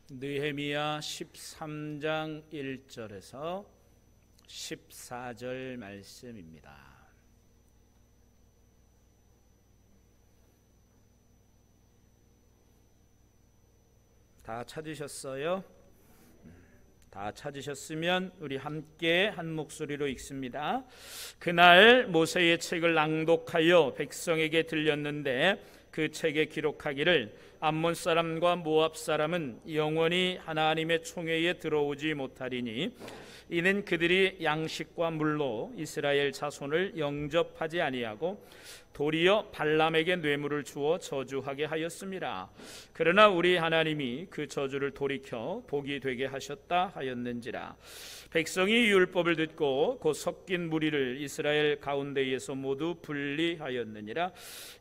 느헤미야 13장 1절에서 14절 말씀입니다. 다 찾으셨어요? 다 찾으셨으면 우리 함께 한 목소리로 읽습니다. 그날 모세의 책을 낭독하여 백성에게 들렸는데 그 책에 기록하기를 암몬 사람과 모압 사람은 영원히 하나님의 총회에 들어오지 못하리니 이는 그들이 양식과 물로 이스라엘 자손을 영접하지 아니하고 도리어 발람에게 뇌물을 주어 저주하게 하였습니다. 그러나 우리 하나님이 그 저주를 돌이켜 복이 되게 하셨다 하였는지라. 백성이 율법을 듣고 곧 섞인 무리를 이스라엘 가운데에서 모두 분리하였느니라.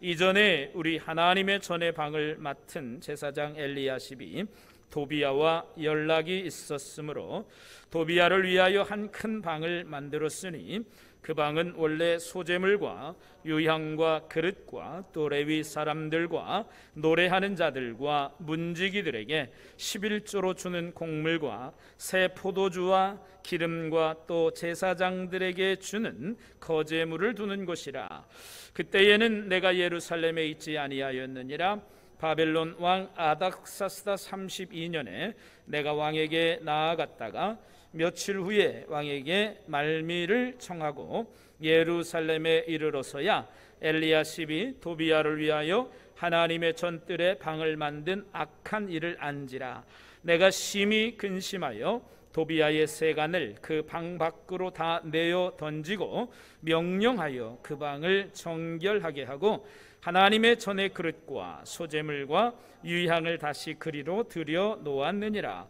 이전에 우리 하나님의 전의 방을 맡은 제사장 엘리야십이 도비야와 연락이 있었으므로 도비야를 위하여 한 큰 방을 만들었으니 그 방은 원래 소재물과 유향과 그릇과 또 레위 사람들과 노래하는 자들과 문지기들에게 11조로 주는 곡물과 새 포도주와 기름과 또 제사장들에게 주는 거제물을 두는 곳이라. 그때에는 내가 예루살렘에 있지 아니하였느니라. 바벨론 왕 아닥사스다 32년에 내가 왕에게 나아갔다가 며칠 후에 왕에게 말미를 청하고 예루살렘에 이르러서야 엘리야십이 도비야를 위하여 하나님의 전뜰에 방을 만든 악한 일을 안지라. 내가 심히 근심하여 도비야의 세간을 그 방 밖으로 다 내어 던지고 명령하여 그 방을 정결하게 하고 하나님의 전의 그릇과 소재물과 유향을 다시 그리로 들여 놓았느니라.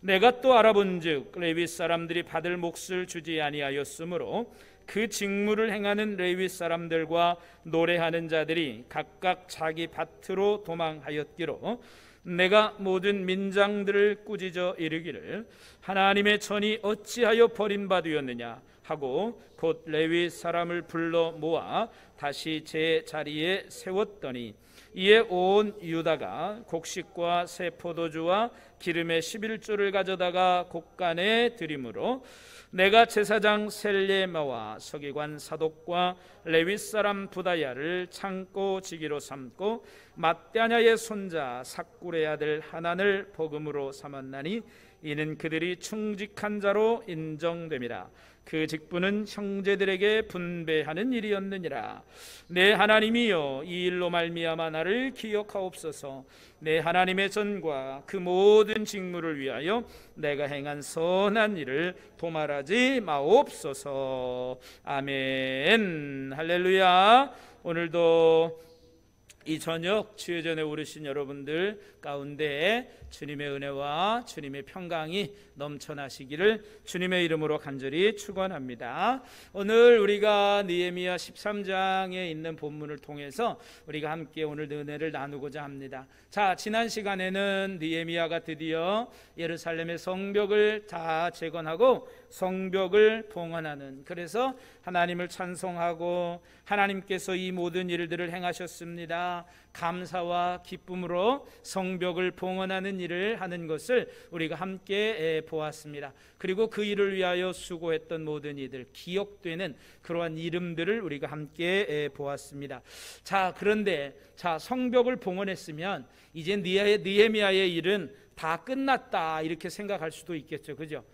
내가 또 알아본즉 레위 사람들이 받을 몫을 주지 아니하였으므로 그 직무를 행하는 레위 사람들과 노래하는 자들이 각각 자기 밭으로 도망하였기로 내가 모든 민장들을 꾸짖어 이르기를 하나님의 전이 어찌하여 버림받으었느냐 하고 곧 레위 사람을 불러 모아 다시 제 자리에 세웠더니 이에 온 유다가 곡식과 새 포도주와 기름의 11조를 가져다가 곡간에 드림으로 내가 제사장 셀레마와 서기관 사독과 레위 사람 부다야를 창고 지기로 삼고 맏냐냐의 손자 삭굴의 아들 하난을 복음으로 삼았나니 이는 그들이 충직한 자로 인정됨이라. 그 직분은 형제들에게 분배하는 일이었느니라. 내 하나님이여 이 일로 말미암아 나를 기억하옵소서. 내 하나님의 전과 그 모든 직무를 위하여 내가 행한 선한 일을 도말하지 마옵소서. 아멘. 할렐루야. 오늘도 이 저녁 주의전에 오르신 여러분들 가운데 주님의 은혜와 주님의 평강이 넘쳐나시기를 주님의 이름으로 간절히 축원합니다. 오늘 우리가 느헤미야 13장에 있는 본문을 통해서 우리가 함께 오늘 은혜를 나누고자 합니다. 자, 지난 시간에는 느헤미야가 드디어 예루살렘의 성벽을 다 재건하고 성벽을 봉헌하는, 그래서 하나님을 찬송하고 하나님께서 이 모든 일들을 행하셨습니다, 감사와 기쁨으로 성벽을 봉헌하는 일을 하는 것을 우리가 함께 보았습니다. 그리고 그 일을 위하여 수고했던 모든 이들, 기억되는 그러한 이름들을 우리가 함께 보았습니다. 자, 그런데 성벽을 봉헌했으면 이제 느헤미야의 일은 다 끝났다 이렇게 생각할 수도 있겠죠, 그죠?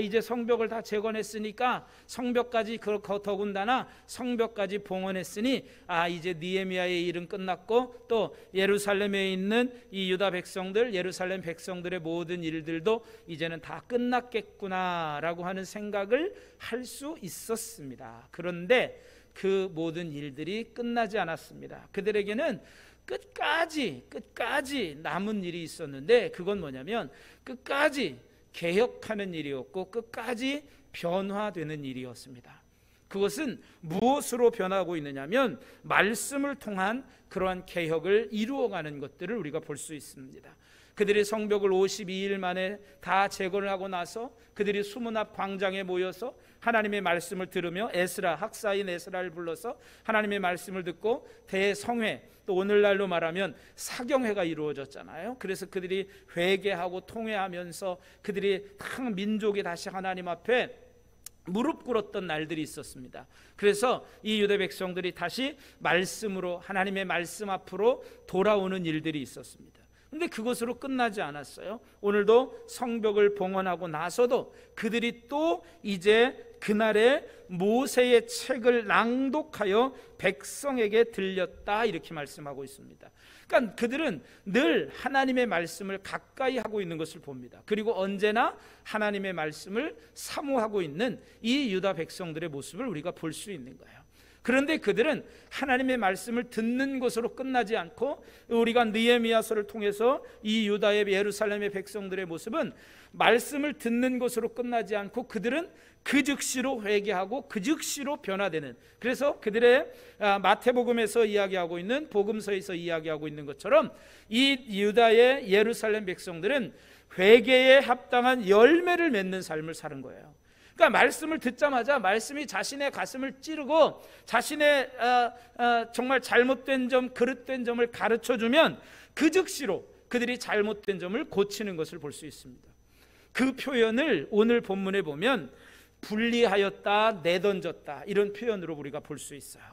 이제 성벽을 다 재건했으니까 성벽까지, 더군다나 성벽까지 봉헌했으니 이제 느헤미야의 일은 끝났고 또 예루살렘에 있는 이 유다 백성들, 예루살렘 백성들의 모든 일들도 이제는 다 끝났겠구나라고 하는 생각을 할 수 있었습니다. 그런데 그 모든 일들이 끝나지 않았습니다. 그들에게는 끝까지 남은 일이 있었는데, 그건 뭐냐면 끝까지 개혁하는 일이었고 끝까지 변화되는 일이었습니다. 그것은 무엇으로 변하고 있느냐면 말씀을 통한 그러한 개혁을 이루어가는 것들을 우리가 볼 수 있습니다. 그들이 성벽을 52일 만에 다 재건을 하고 나서 그들이 수문 앞 광장에 모여서 하나님의 말씀을 들으며 학사인 에스라를 불러서 하나님의 말씀을 듣고 대성회, 또 오늘날로 말하면 사경회가 이루어졌잖아요. 그래서 그들이 회개하고 통회하면서 그들이 ทั้ 민족이 다시 하나님 앞에 무릎 꿇었던 날들이 있었습니다. 그래서 이 유대 백성들이 다시 말씀으로, 하나님의 말씀 앞으로 돌아오는 일들이 있었습니다. 근데 그것으로 끝나지 않았어요. 오늘도 성벽을 봉헌하고 나서도 그들이 또 이제 그날에 모세의 책을 낭독하여 백성에게 들렸다, 이렇게 말씀하고 있습니다. 그러니까 그들은 늘 하나님의 말씀을 가까이 하고 있는 것을 봅니다. 그리고 언제나 하나님의 말씀을 사모하고 있는 이 유다 백성들의 모습을 우리가 볼 수 있는 거예요. 그런데 그들은 하나님의 말씀을 듣는 것으로 끝나지 않고, 우리가 느헤미야서를 통해서 이 유다의 예루살렘의 백성들의 모습은 말씀을 듣는 것으로 끝나지 않고 그들은 그 즉시로 회개하고 그 즉시로 변화되는, 그래서 그들의 마태복음에서 이야기하고 있는, 복음서에서 이야기하고 있는 것처럼 이 유다의 예루살렘 백성들은 회개에 합당한 열매를 맺는 삶을 사는 거예요. 그러니까 말씀을 듣자마자 말씀이 자신의 가슴을 찌르고 자신의 정말 잘못된 점, 그릇된 점을 가르쳐주면 그 즉시로 그들이 잘못된 점을 고치는 것을 볼 수 있습니다. 그 표현을 오늘 본문에 보면 분리하였다, 내던졌다, 이런 표현으로 우리가 볼 수 있어요.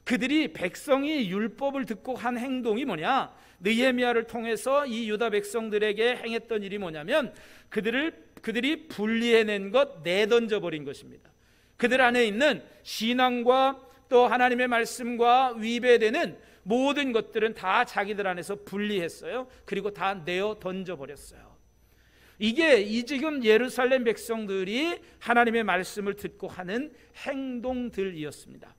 그들이, 백성이 율법을 듣고 한 행동이 뭐냐, 느헤미야를 통해서 이 유다 백성들에게 행했던 일이 뭐냐면 그들이 분리해낸 것, 내던져 버린 것입니다. 그들 안에 있는 신앙과 또 하나님의 말씀과 위배되는 모든 것들은 다 자기들 안에서 분리했어요. 그리고 다 내어 던져버렸어요. 이게 지금 예루살렘 백성들이 하나님의 말씀을 듣고 하는 행동들이었습니다.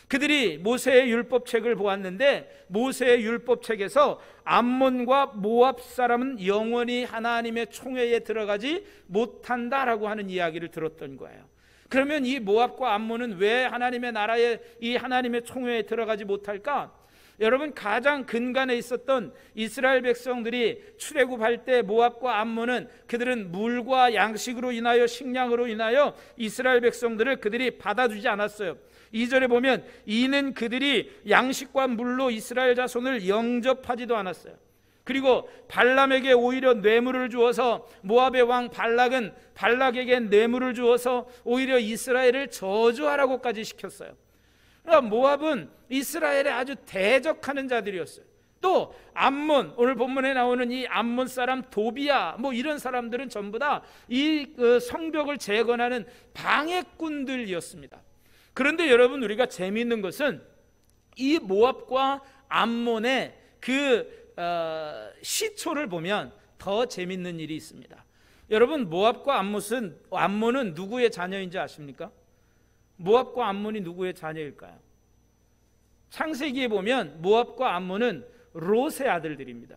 그들이 모세의 율법책을 보았는데 모세의 율법책에서 암몬과 모압 사람은 영원히 하나님의 총회에 들어가지 못한다라고 하는 이야기를 들었던 거예요. 그러면 이 모압과 암몬은 왜 하나님의 나라에, 이 하나님의 총회에 들어가지 못할까? 여러분, 가장 근간에 있었던 이스라엘 백성들이 출애굽할 때 모압과 암몬은, 그들은 물과 양식으로 인하여, 식량으로 인하여 이스라엘 백성들을 그들이 받아주지 않았어요. 2절에 보면 이는 그들이 양식과 물로 이스라엘 자손을 영접하지도 않았어요. 그리고 발람에게 오히려 뇌물을 주어서, 모압의 왕 발락은 발락에게 뇌물을 주어서 오히려 이스라엘을 저주하라고까지 시켰어요. 그러니까 모압은 이스라엘에 아주 대적하는 자들이었어요. 또 암몬, 오늘 본문에 나오는 이 암몬 사람 도비야, 이런 사람들은 전부 다 이 성벽을 재건하는 방해꾼들이었습니다. 그런데 여러분, 우리가 재미있는 것은 이 모압과 암몬의 그 시초를 보면 더 재미있는 일이 있습니다. 여러분, 모압과 암몬은 누구의 자녀인지 아십니까? 모압과 암몬이 누구의 자녀일까요? 창세기에 보면 모압과 암몬은 롯의 아들들입니다.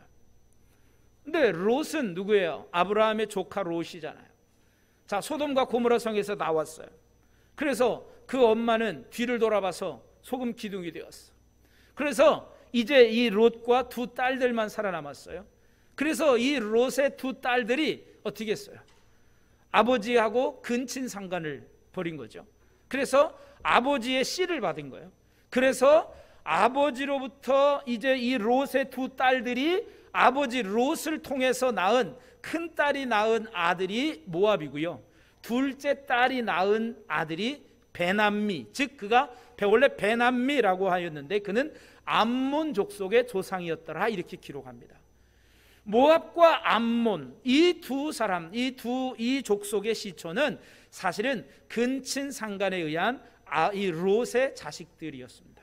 근데 롯은 누구예요? 아브라함의 조카 롯이잖아요. 자, 소돔과 고모라 성에서 나왔어요. 그래서 그 엄마는 뒤를 돌아봐서 소금 기둥이 되었어. 그래서 이제 이 롯과 두 딸들만 살아남았어요. 그래서 이 롯의 두 딸들이 어떻게 했어요? 아버지하고 근친 상간을 벌인 거죠. 그래서 아버지의 씨를 받은 거예요. 그래서 아버지로부터 이제 이 롯의 두 딸들이 아버지 롯을 통해서 낳은, 큰 딸이 낳은 아들이 모압이고요, 둘째 딸이 낳은 아들이 베남미, 즉 그가 원래 베남미라고 하였는데 그는 암몬 족속의 조상이었더라, 이렇게 기록합니다. 모압과 암몬, 이 두 사람, 이 족속의 시초는 사실은 근친 상간에 의한 이 롯의 자식들이었습니다.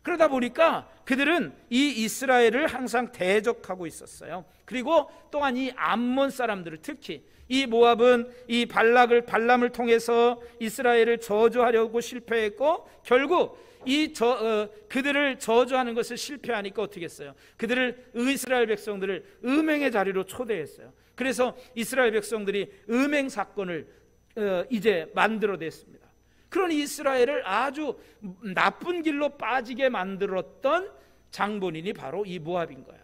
그러다 보니까 그들은 이 이스라엘을 항상 대적하고 있었어요. 그리고 또한 이 암몬 사람들을, 특히 이 모압은 이 발람을 통해서 이스라엘을 저주하려고 실패했고, 결국 그들을 저주하는 것을 실패하니까 어떻게 했어요? 이스라엘 백성들을 음행의 자리로 초대했어요. 그래서 이스라엘 백성들이 음행 사건을 이제 만들어냈습니다. 그러니 이스라엘을 아주 나쁜 길로 빠지게 만들었던 장본인이 바로 이 모압인 거예요.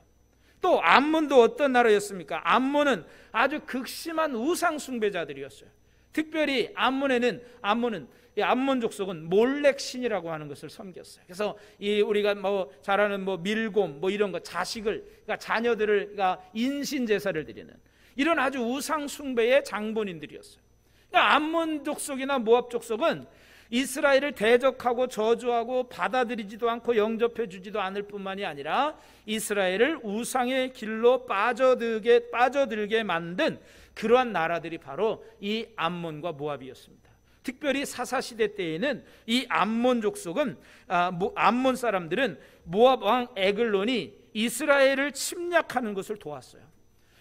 또 암몬도 어떤 나라였습니까? 암몬은 아주 극심한 우상 숭배자들이었어요. 특별히 암몬은 이 암몬 족속은 몰렉 신이라고 하는 것을 섬겼어요. 그래서 이 우리가 뭐 잘 아는 뭐 밀곰 뭐 이런 거 자식을, 그러니까 자녀들을, 그러니까 인신 제사를 드리는 이런 아주 우상 숭배의 장본인들이었어요. 그러니까 암몬 족속이나 모압 족속은 이스라엘을 대적하고 저주하고 받아들이지도 않고 영접해 주지도 않을 뿐만이 아니라 이스라엘을 우상의 길로 빠져들게 만든 그러한 나라들이 바로 이 암몬과 모압이었습니다. 특별히 사사시대 때에는 이 암몬 족속은 암몬 사람들은 모압 왕 에글론이 이스라엘을 침략하는 것을 도왔어요.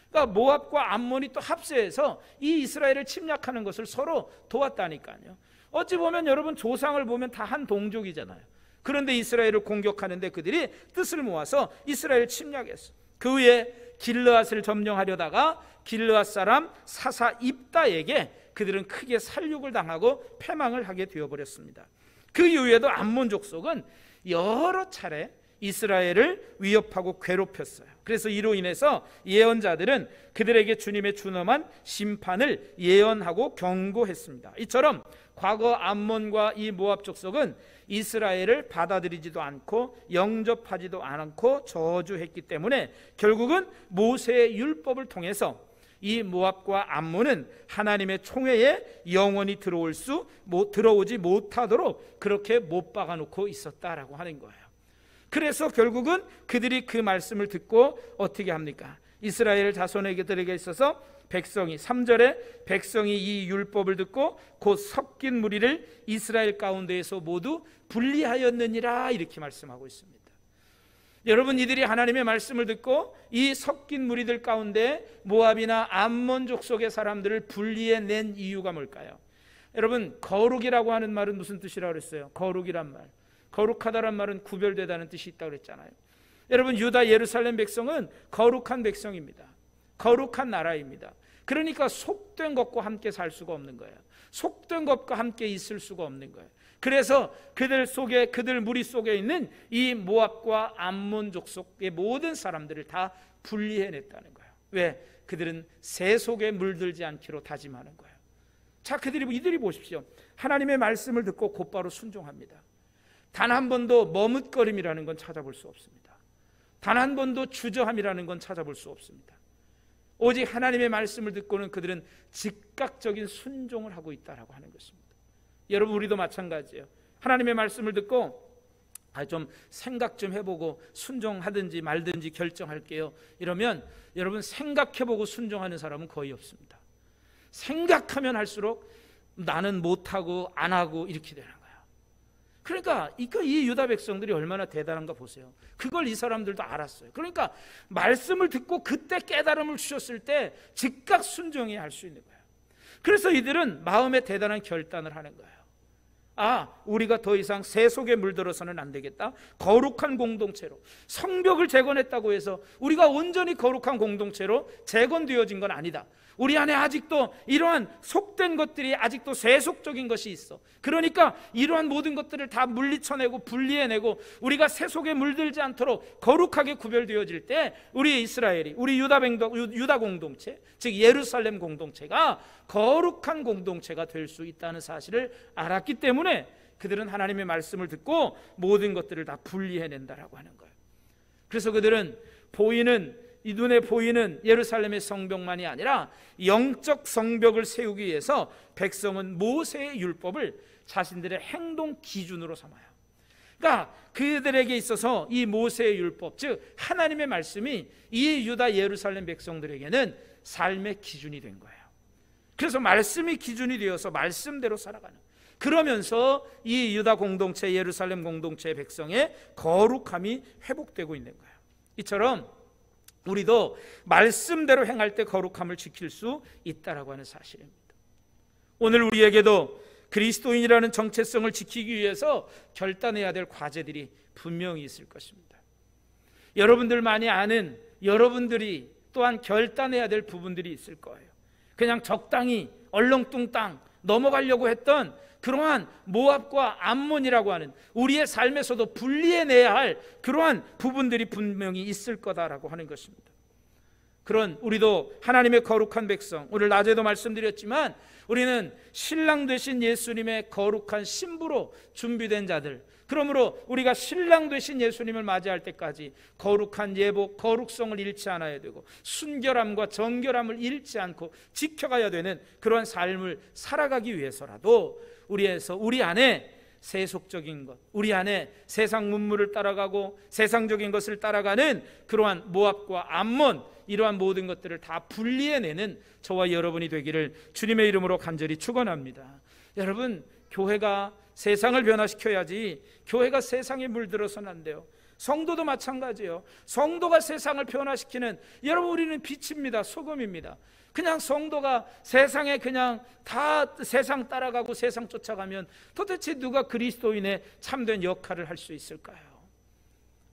그러니까 모압과 암몬이 또 합세해서 이 이스라엘을 침략하는 것을 서로 도왔다니까요. 어찌 보면 여러분 조상을 보면 다 한 동족이잖아요. 그런데 이스라엘을 공격하는데 그들이 뜻을 모아서 이스라엘 침략했어. 그 후에 길르앗을 점령하려다가 길르앗 사람 사사 입다에게 그들은 크게 살육을 당하고 패망을 하게 되어버렸습니다. 그 이후에도 암몬 족속은 여러 차례 이스라엘을 위협하고 괴롭혔어요. 그래서 이로 인해서 예언자들은 그들에게 주님의 준엄한 심판을 예언하고 경고했습니다. 이처럼 과거 암몬과 이 모압 족속은 이스라엘을 받아들이지도 않고 영접하지도 않고 저주했기 때문에 결국은 모세의 율법을 통해서 이 모압과 암몬은 하나님의 총회에 영원히 들어오지 못하도록 그렇게 못 박아놓고 있었다라고 하는 거예요. 그래서 결국은 그들이 그 말씀을 듣고 어떻게 합니까? 이스라엘 자손에게들에게 있어서 백성이 3절에 백성이 이 율법을 듣고 곧 섞인 무리를 이스라엘 가운데에서 모두 분리하였느니라 이렇게 말씀하고 있습니다. 여러분, 이들이 하나님의 말씀을 듣고 이 섞인 무리들 가운데 모압이나 암몬 족속의 사람들을 분리해낸 이유가 뭘까요? 여러분, 거룩이라고 하는 말은 무슨 뜻이라고 그랬어요? 거룩이란 말, 거룩하다란 말은 구별되다는 뜻이 있다고 그랬잖아요. 여러분, 유다 예루살렘 백성은 거룩한 백성입니다. 거룩한 나라입니다. 그러니까 속된 것과 함께 살 수가 없는 거예요. 속된 것과 함께 있을 수가 없는 거예요. 그래서 그들 무리 속에 있는 이 모압과 암몬 족속의 모든 사람들을 다 분리해냈다는 거예요. 왜? 그들은 새 속에 물들지 않기로 다짐하는 거예요. 자, 이들이 보십시오. 하나님의 말씀을 듣고 곧바로 순종합니다. 단 한 번도 머뭇거림이라는 건 찾아볼 수 없습니다. 단 한 번도 주저함이라는 건 찾아볼 수 없습니다. 오직 하나님의 말씀을 듣고는 그들은 즉각적인 순종을 하고 있다라고 하는 것입니다. 여러분, 우리도 마찬가지예요. 하나님의 말씀을 듣고 좀 생각 좀 해보고 순종하든지 말든지 결정할게요, 이러면 여러분, 생각해보고 순종하는 사람은 거의 없습니다. 생각하면 할수록 나는 못하고 안 하고 이렇게 되는 거예요. 그러니까 이 유다 백성들이 얼마나 대단한가 보세요. 그걸 이 사람들도 알았어요. 그러니까 말씀을 듣고 그때 깨달음을 주셨을 때 즉각 순종해야 할 수 있는 거예요. 그래서 이들은 마음에 대단한 결단을 하는 거예요. 우리가 더 이상 새 속에 물들어서는 안 되겠다. 거룩한 공동체로, 성벽을 재건했다고 해서 우리가 온전히 거룩한 공동체로 재건되어진 건 아니다. 우리 안에 아직도 이러한 속된 것들이, 아직도 세속적인 것이 있어. 그러니까 이러한 모든 것들을 다 물리쳐내고 분리해내고 우리가 새 속에 물들지 않도록 거룩하게 구별되어질 때 우리 이스라엘이, 우리 유다 공동체, 즉 예루살렘 공동체가 거룩한 공동체가 될 수 있다는 사실을 알았기 때문에 그들은 하나님의 말씀을 듣고 모든 것들을 다 분리해낸다라고 하는 거예요. 그래서 그들은 이 눈에 보이는 예루살렘의 성벽만이 아니라 영적 성벽을 세우기 위해서 백성은 모세의 율법을 자신들의 행동 기준으로 삼아요. 그러니까 그들에게 있어서 이 모세의 율법, 즉 하나님의 말씀이 이 유다 예루살렘 백성들에게는 삶의 기준이 된 거예요. 그래서 말씀이 기준이 되어서 말씀대로 살아가는, 그러면서 이 유다 공동체, 예루살렘 공동체의 백성의 거룩함이 회복되고 있는 거예요. 이처럼 우리도 말씀대로 행할 때 거룩함을 지킬 수 있다라고 하는 사실입니다. 오늘 우리에게도 그리스도인이라는 정체성을 지키기 위해서 결단해야 될 과제들이 분명히 있을 것입니다. 여러분들만이 아는, 여러분들이 또한 결단해야 될 부분들이 있을 거예요. 그냥 적당히 얼렁뚱땅 넘어가려고 했던 그러한 모압과 암몬이라고 하는 우리의 삶에서도 분리해내야 할 그러한 부분들이 분명히 있을 거다라고 하는 것입니다. 그런 우리도 하나님의 거룩한 백성, 오늘 낮에도 말씀드렸지만 우리는 신랑 되신 예수님의 거룩한 신부로 준비된 자들, 그러므로 우리가 신랑 되신 예수님을 맞이할 때까지 거룩한 예복, 거룩성을 잃지 않아야 되고 순결함과 정결함을 잃지 않고 지켜가야 되는 그런 삶을 살아가기 위해서라도 우리 안에 세속적인 것, 우리 안에 세상 문물을 따라가고 세상적인 것을 따라가는 그러한 모압과 암몬, 이러한 모든 것들을 다 분리해내는 저와 여러분이 되기를 주님의 이름으로 간절히 축원합니다. 여러분, 교회가 세상을 변화시켜야지 교회가 세상에 물들어서는 안 돼요. 성도도 마찬가지예요. 성도가 세상을 변화시키는, 여러분, 우리는 빛입니다. 소금입니다. 그냥 성도가 세상에 그냥 다 세상 따라가고 세상 쫓아가면 도대체 누가 그리스도인의 참된 역할을 할 수 있을까요?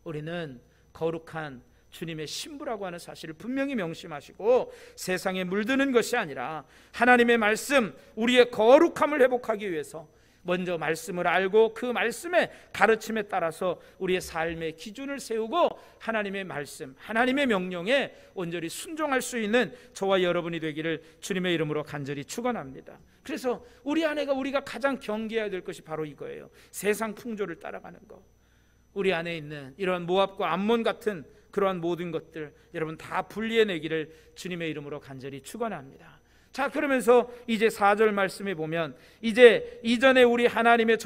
우리는 거룩한 주님의 신부라고 하는 사실을 분명히 명심하시고 세상에 물드는 것이 아니라 하나님의 말씀, 우리의 거룩함을 회복하기 위해서 먼저 말씀을 알고 그 말씀의 가르침에 따라서 우리의 삶의 기준을 세우고 하나님의 말씀, 하나님의 명령에 온전히 순종할 수 있는 저와 여러분이 되기를 주님의 이름으로 간절히 축원합니다. 그래서 우리 안에가 우리가 가장 경계해야 될 것이 바로 이거예요. 세상 풍조를 따라가는 것. 우리 안에 있는 이런 모압과 암몬 같은 그러한 모든 것들 여러분 다 분리해내기를 주님의 이름으로 간절히 축원합니다. 자, 그러면서 이제 4절 말씀에 보면 이제 이전에 우리 하나님의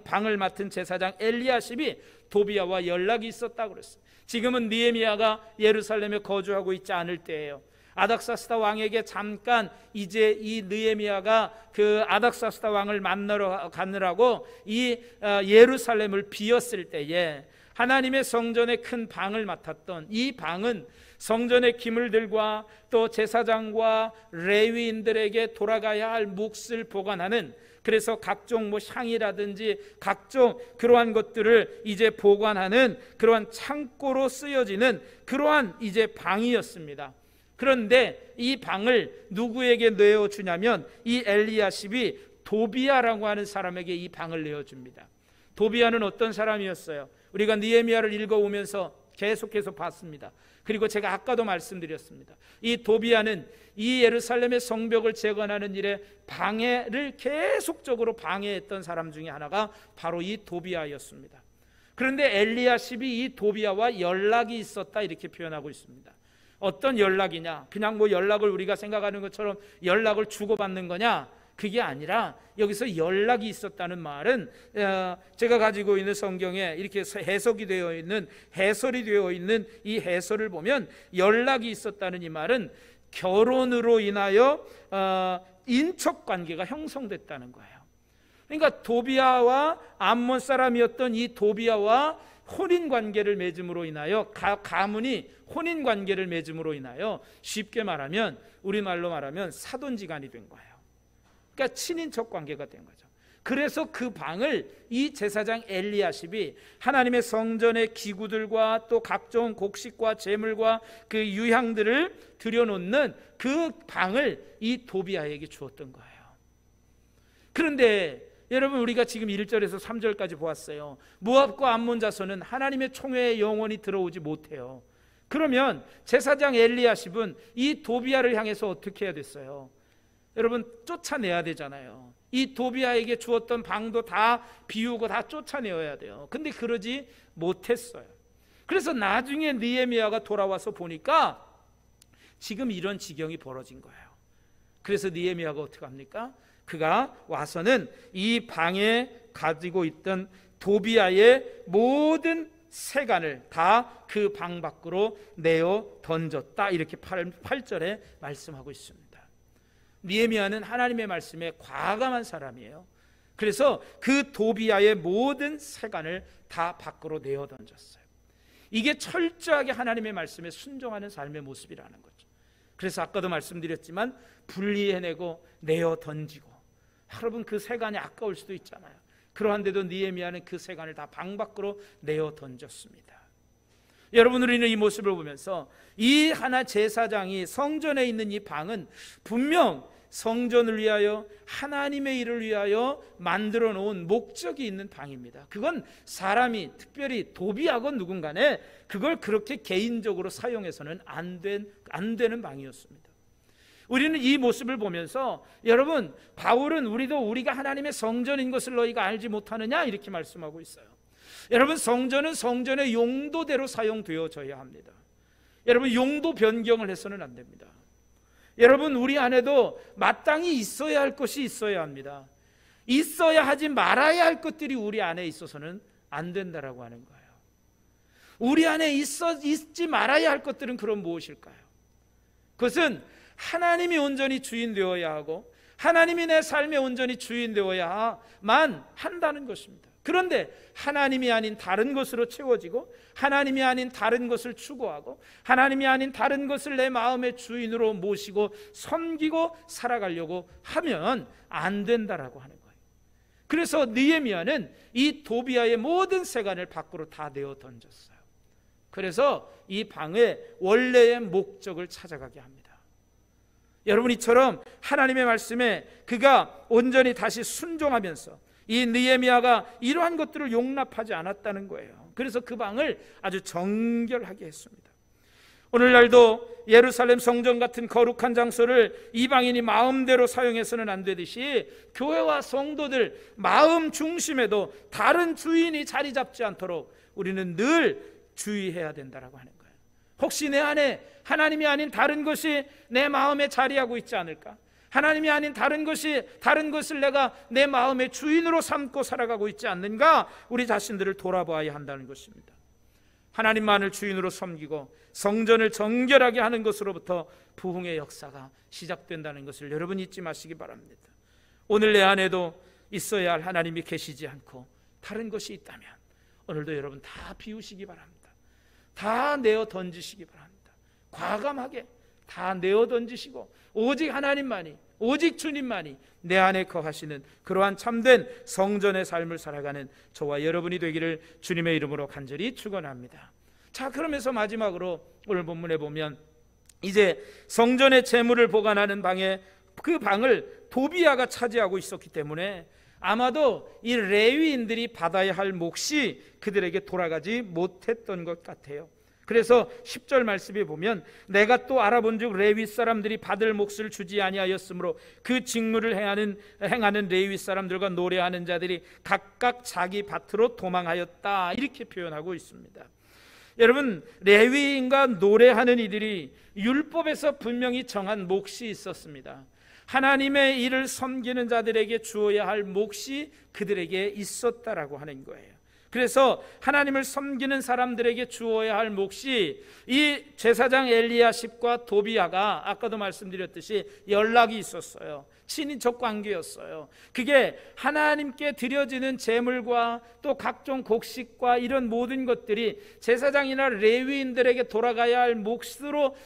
방을 맡은 제사장 엘리야십이 도비야와 연락이 있었다고 그랬어요. 지금은 느헤미야가 예루살렘에 거주하고 있지 않을 때예요. 아닥사스다 왕에게 잠깐 이제 이 느헤미야가 그 아닥사스다 왕을 만나러 가느라고 이 예루살렘을 비웠을 때에 하나님의 성전의 큰 방을 맡았던 이 방은 성전의 기물들과 또 제사장과 레위인들에게 돌아가야 할 몫을 보관하는, 그래서 각종 향이라든지 각종 그러한 것들을 이제 보관하는 그러한 창고로 쓰여지는 그러한 이제 방이었습니다. 그런데 이 방을 누구에게 내어주냐면 이 엘리야십이 도비야라고 하는 사람에게 이 방을 내어줍니다. 도비야는 어떤 사람이었어요? 우리가 느헤미야를 읽어오면서 계속해서 봤습니다. 그리고 제가 아까도 말씀드렸습니다. 이 도비야는 이 예루살렘의 성벽을 재건하는 일에 방해를 계속적으로 방해했던 사람 중에 하나가 바로 이 도비야였습니다. 그런데 엘리야십이 이 도비야와 연락이 있었다 이렇게 표현하고 있습니다. 어떤 연락이냐? 그냥 연락을 우리가 생각하는 것처럼 연락을 주고받는 거냐? 그게 아니라 여기서 연락이 있었다는 말은 제가 가지고 있는 성경에 이렇게 해석이 되어 있는, 해설이 되어 있는 이 해설을 보면 연락이 있었다는 이 말은 결혼으로 인하여 인척 관계가 형성됐다는 거예요. 그러니까 도비야와 암몬 사람이었던 이 도비야와 혼인 관계를 맺음으로 인하여 가문이 혼인 관계를 맺음으로 인하여 쉽게 말하면 우리말로 말하면 사돈지간이 된 거예요. 그러니까 친인척 관계가 된 거죠. 그래서 그 방을 이 제사장 엘리야십이 하나님의 성전의 기구들과 또 각종 곡식과 제물과 그 유향들을 들여놓는 그 방을 이 도비야에게 주었던 거예요. 그런데 여러분, 우리가 지금 1절에서 3절까지 보았어요. 모압과 암몬 자손은 하나님의 총회에 영원히 들어오지 못해요. 그러면 제사장 엘리야십은 이 도비야를 향해서 어떻게 해야 됐어요? 여러분, 쫓아내야 되잖아요. 이 도비야에게 주었던 방도 다 비우고 다 쫓아내어야 돼요. 근데 그러지 못했어요. 그래서 나중에 느헤미야가 돌아와서 보니까 지금 이런 지경이 벌어진 거예요. 그래서 느헤미야가 어떻게 합니까? 그가 와서는 이 방에 가지고 있던 도비야의 모든 세간을 다 그 방 밖으로 내어 던졌다, 이렇게 8절에 말씀하고 있습니다. 느헤미야는 하나님의 말씀에 과감한 사람이에요. 그래서 그 도비야의 모든 세간을 다 밖으로 내어 던졌어요. 이게 철저하게 하나님의 말씀에 순종하는 삶의 모습이라는 거죠. 그래서 아까도 말씀드렸지만 분리해내고 내어 던지고, 여러분 그 세간이 아까울 수도 있잖아요. 그러한데도 느헤미야는 그 세간을 다 방 밖으로 내어 던졌습니다. 여러분, 우리는 이 모습을 보면서 이 하나 제사장이 성전에 있는 이 방은 분명 성전을 위하여 하나님의 일을 위하여 만들어 놓은 목적이 있는 방입니다. 그건 사람이 특별히 도비하고 누군가네 그걸 그렇게 개인적으로 사용해서는 안 되는 방이었습니다. 우리는 이 모습을 보면서 여러분, 바울은 우리가 하나님의 성전인 것을 너희가 알지 못하느냐 이렇게 말씀하고 있어요. 여러분, 성전은 성전의 용도대로 사용되어져야 합니다. 여러분, 용도 변경을 해서는 안 됩니다. 여러분, 우리 안에도 마땅히 있어야 할 것이 있어야 합니다. 있어야 하지 말아야 할 것들이 우리 안에 있어서는 안 된다라고 하는 거예요. 우리 안에 있지 말아야 할 것들은 그럼 무엇일까요? 그것은 하나님이 온전히 주인 되어야 하고 하나님이 내 삶의 온전히 주인 되어야만 한다는 것입니다. 그런데 하나님이 아닌 다른 것으로 채워지고 하나님이 아닌 다른 것을 추구하고 하나님이 아닌 다른 것을 내 마음의 주인으로 모시고 섬기고 살아가려고 하면 안 된다라고 하는 거예요. 그래서 느헤미야는 이 도비아의 모든 세간을 밖으로 다 내어 던졌어요. 그래서 이 방의 원래의 목적을 찾아가게 합니다. 여러분, 이처럼 하나님의 말씀에 그가 온전히 다시 순종하면서 이 느헤미야가 이러한 것들을 용납하지 않았다는 거예요. 그래서 그 방을 아주 정결하게 했습니다. 오늘날도 예루살렘 성전 같은 거룩한 장소를 이방인이 마음대로 사용해서는 안 되듯이 교회와 성도들 마음 중심에도 다른 주인이 자리 잡지 않도록 우리는 늘 주의해야 된다라고 하는 거예요. 혹시 내 안에 하나님이 아닌 다른 것이 내 마음에 자리하고 있지 않을까? 하나님이 아닌 다른 것을 내가 내 마음의 주인으로 삼고 살아가고 있지 않는가? 우리 자신들을 돌아봐야 한다는 것입니다. 하나님만을 주인으로 섬기고 성전을 정결하게 하는 것으로부터 부흥의 역사가 시작된다는 것을 여러분 잊지 마시기 바랍니다. 오늘 내 안에도 있어야 할 하나님이 계시지 않고 다른 것이 있다면 오늘도 여러분 다 비우시기 바랍니다. 다 내어 던지시기 바랍니다. 과감하게 다 내어 던지시고 오직 하나님만이, 오직 주님만이 내 안에 거하시는 그러한 참된 성전의 삶을 살아가는 저와 여러분이 되기를 주님의 이름으로 간절히 축원합니다. 자, 그러면서 마지막으로 오늘 본문에 보면 이제 성전의 재물을 보관하는 방에 그 방을 도비아가 차지하고 있었기 때문에 아마도 이 레위인들이 받아야 할 몫이 그들에게 돌아가지 못했던 것 같아요. 그래서 10절 말씀에 보면 내가 또 알아본즉 레위 사람들이 받을 몫을 주지 아니하였으므로 그 직무를 행하는 레위 사람들과 노래하는 자들이 각각 자기 밭으로 도망하였다 이렇게 표현하고 있습니다. 여러분, 레위인과 노래하는 이들이 율법에서 분명히 정한 몫이 있었습니다. 하나님의 일을 섬기는 자들에게 주어야 할 몫이 그들에게 있었다라고 하는 거예요. 그래서 하나님을 섬기는 사람들에게 주어야 할 몫이 이 제사장 엘리야십과 도비아가 아까도 말씀드렸듯이 연락이 있었어요. 친인척 관계였어요. 그게 하나님께 드려지는 제물과 또 각종 곡식과 이런 모든 것들이 제사장이나 레위인들에게 돌아가야 할 몫으로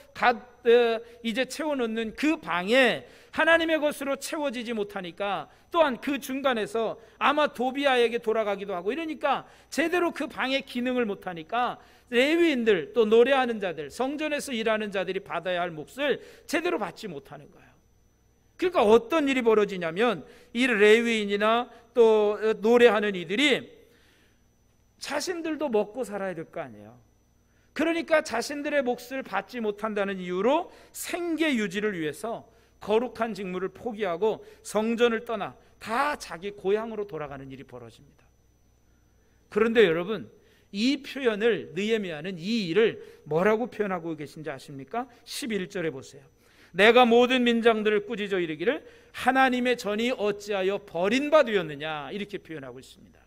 이제 채워놓는 그 방에 하나님의 것으로 채워지지 못하니까 또한 그 중간에서 아마 도비아에게 돌아가기도 하고 이러니까 제대로 그 방의 기능을 못하니까 레위인들 또 노래하는 자들, 성전에서 일하는 자들이 받아야 할 몫을 제대로 받지 못하는 거예요. 그러니까 어떤 일이 벌어지냐면 이 레위인이나 또 노래하는 이들이 자신들도 먹고 살아야 될 거 아니에요. 그러니까 자신들의 몫을 받지 못한다는 이유로 생계 유지를 위해서 거룩한 직무를 포기하고 성전을 떠나 다 자기 고향으로 돌아가는 일이 벌어집니다. 그런데 여러분, 이 표현을 느헤미야는 이 일을 뭐라고 표현하고 계신지 아십니까? 11절에 보세요. 내가 모든 민장들을 꾸짖어 이르기를 하나님의 전이 어찌하여 버린 바 되었느냐 이렇게 표현하고 있습니다.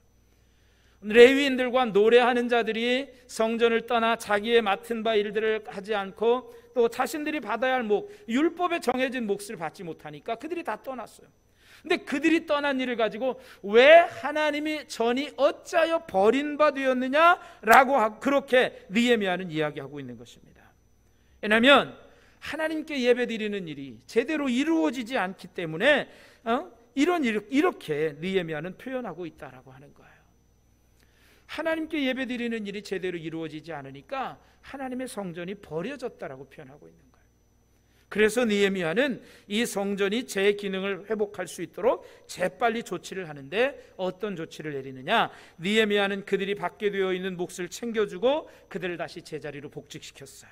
레위인들과 노래하는 자들이 성전을 떠나 자기의 맡은 바 일들을 하지 않고 또 자신들이 받아야 할 몫, 율법에 정해진 몫을 받지 못하니까 그들이 다 떠났어요. 근데 그들이 떠난 일을 가지고 왜 하나님이 전이 어찌하여 버린 바 되었느냐라고 그렇게 느헤미야는 이야기하고 있는 것입니다. 왜냐하면 하나님께 예배드리는 일이 제대로 이루어지지 않기 때문에 이렇게 느헤미야는 표현하고 있다라고 하는 거예요. 하나님께 예배드리는 일이 제대로 이루어지지 않으니까 하나님의 성전이 버려졌다라고 표현하고 있는 거예요. 그래서 느헤미야는 이 성전이 제 기능을 회복할 수 있도록 재빨리 조치를 하는데 어떤 조치를 내리느냐? 느헤미야는 그들이 받게 되어 있는 몫을 챙겨주고 그들을 다시 제자리로 복직시켰어요.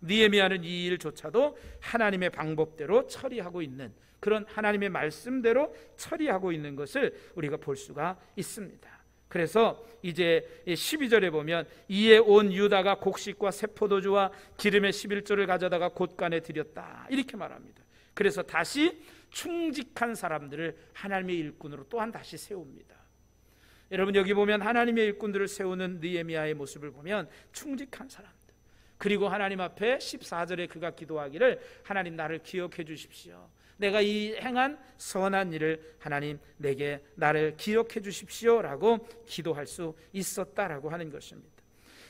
느헤미야는 이 일조차도 하나님의 방법대로 처리하고 있는, 그런 하나님의 말씀대로 처리하고 있는 것을 우리가 볼 수가 있습니다. 그래서 이제 12절에 보면 이에 온 유다가 곡식과 새포도주와 기름의 11조를 가져다가 곳간에 드렸다, 이렇게 말합니다. 그래서 다시 충직한 사람들을 하나님의 일꾼으로 또한 다시 세웁니다. 여러분, 여기 보면 하나님의 일꾼들을 세우는 느헤미야의 모습을 보면 충직한 사람들, 그리고 하나님 앞에 14절에 그가 기도하기를 하나님 나를 기억해 주십시오. 내가 이 행한 선한 일을 하나님 내게 나를 기억해 주십시오 라고 기도할 수 있었다라고 하는 것입니다.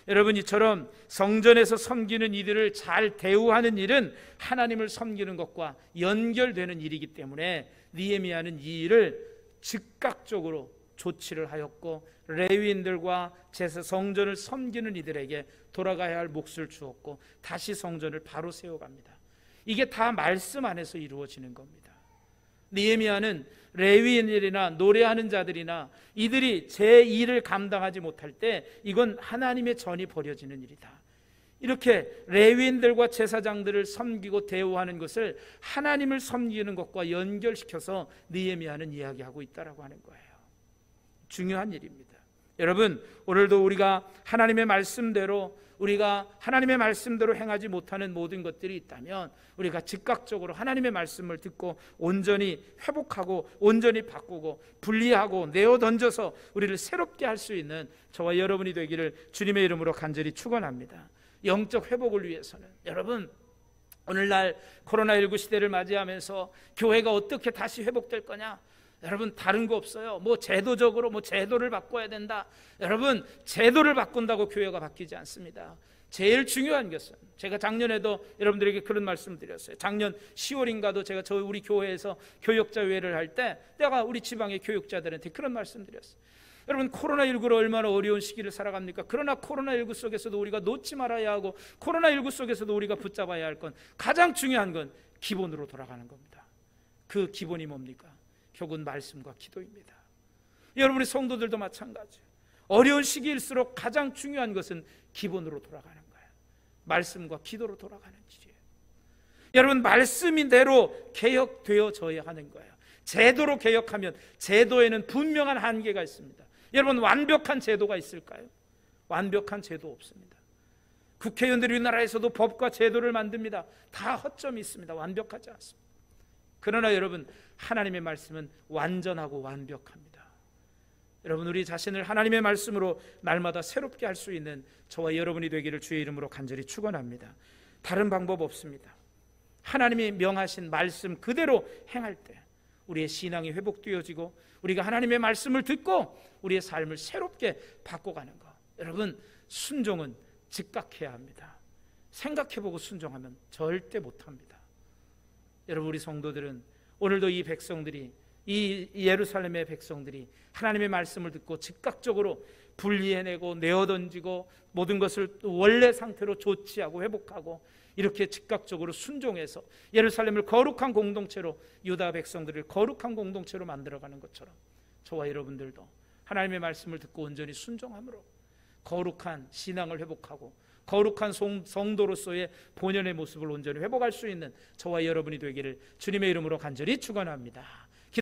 여러분, 이처럼 성전에서 섬기는 이들을 잘 대우하는 일은 하나님을 섬기는 것과 연결되는 일이기 때문에 느헤미야는 이 일을 즉각적으로 조치를 하였고 레위인들과 성전을 섬기는 이들에게 돌아가야 할 몫을 주었고 다시 성전을 바로 세워갑니다. 이게 다 말씀 안에서 이루어지는 겁니다. 느헤미야는 레위인들이나 노래하는 자들이나 이들이 제 일을 감당하지 못할 때 이건 하나님의 전이 벌어지는 일이다, 이렇게 레위인들과 제사장들을 섬기고 대우하는 것을 하나님을 섬기는 것과 연결시켜서 느헤미야는 이야기하고 있다라고 하는 거예요. 중요한 일입니다. 여러분, 오늘도 우리가 하나님의 말씀대로 행하지 못하는 모든 것들이 있다면 우리가 즉각적으로 하나님의 말씀을 듣고 온전히 회복하고 온전히 바꾸고 분리하고 내어 던져서 우리를 새롭게 할 수 있는 저와 여러분이 되기를 주님의 이름으로 간절히 축원합니다. 영적 회복을 위해서는 여러분, 오늘날 코로나19 시대를 맞이하면서 교회가 어떻게 다시 회복될 거냐? 여러분, 다른 거 없어요. 제도적으로 제도를 바꿔야 된다. 여러분, 제도를 바꾼다고 교회가 바뀌지 않습니다. 제일 중요한 것은, 제가 작년에도 여러분들에게 그런 말씀을 드렸어요. 작년 10월인가도 제가 우리 교회에서 교역자회를 할 때 내가 우리 지방의 교역자들한테 그런 말씀 드렸어요. 여러분, 코로나19로 얼마나 어려운 시기를 살아갑니까? 그러나 코로나19 속에서도 우리가 놓지 말아야 하고 코로나19 속에서도 우리가 붙잡아야 할 건, 가장 중요한 건 기본으로 돌아가는 겁니다. 그 기본이 뭡니까? 결국은 말씀과 기도입니다. 여러분의 성도들도 마찬가지예요. 어려운 시기일수록 가장 중요한 것은 기본으로 돌아가는 거예요. 말씀과 기도로 돌아가는 일이에요. 여러분, 말씀인대로 개혁되어져야 하는 거예요. 제도로 개혁하면 제도에는 분명한 한계가 있습니다. 여러분, 완벽한 제도가 있을까요? 완벽한 제도 없습니다. 국회의원들이 우리나라에서도 법과 제도를 만듭니다. 다 허점이 있습니다. 완벽하지 않습니다. 그러나 여러분, 하나님의 말씀은 완전하고 완벽합니다. 여러분, 우리 자신을 하나님의 말씀으로 날마다 새롭게 할 수 있는 저와 여러분이 되기를 주의 이름으로 간절히 축원합니다. 다른 방법 없습니다. 하나님이 명하신 말씀 그대로 행할 때 우리의 신앙이 회복되어지고 우리가 하나님의 말씀을 듣고 우리의 삶을 새롭게 바꿔가는 것. 여러분, 순종은 즉각해야 합니다. 생각해보고 순종하면 절대 못합니다. 여러분, 우리 성도들은 오늘도 이 백성들이, 이 예루살렘의 백성들이 하나님의 말씀을 듣고 즉각적으로 분리해내고 내어던지고 모든 것을 원래 상태로 조치하고 회복하고 이렇게 즉각적으로 순종해서 예루살렘을 거룩한 공동체로, 유다 백성들을 거룩한 공동체로 만들어가는 것처럼 저와 여러분들도 하나님의 말씀을 듣고 온전히 순종함으로 거룩한 신앙을 회복하고 거룩한 성도로서의 본연의 모습을 온전히 회복할 수 있는 저와 여러분이 되기를 주님의 이름으로 간절히 축원합니다.